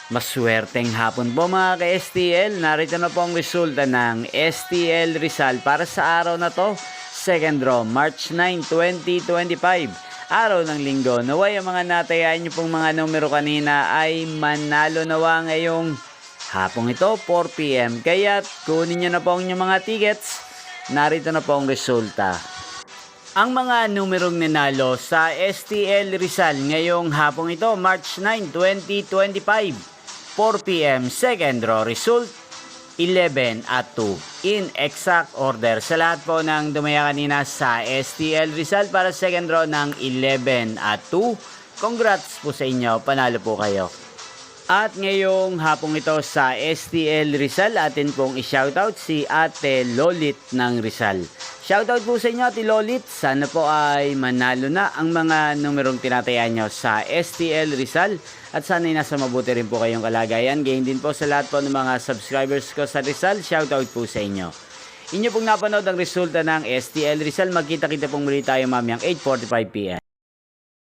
Maswerteng hapon po mga ka-STL. Narito na po ang resulta ng STL Rizal para sa araw na to. Second draw, March 9, 2025. Araw ng linggo. Naway ang mga natayaan nyo pong mga numero kanina ay manalo nawa ngayong hapong ito, 4 PM. Kaya kunin nyo na po ang inyong mga tickets. Narito na po ang resulta. Ang mga numerong nanalo sa STL Rizal ngayong hapong ito, March 9, 2025. 4 PM, second draw result, 11 at 2. In exact order. Sa lahat po ng dumaya kanina sa STL Rizal para second draw ng 11 at 2. Congrats po sa inyo, panalo po kayo. At ngayong hapong ito sa STL Rizal, atin pong i-shoutout si Ate Lolit ng Rizal. Shoutout po sa inyo Ate Lolit, sana po ay manalo na ang mga numerong tinatayaan nyo sa STL Rizal. At sana ay nasa mabuti rin po kayong kalagayan. Gayon din po sa lahat po ng mga subscribers ko sa Rizal, shoutout po sa inyo. Inyo pong napanood ang resulta ng STL Rizal, magkita-kita pong muli tayo mamayang 8:45 PM.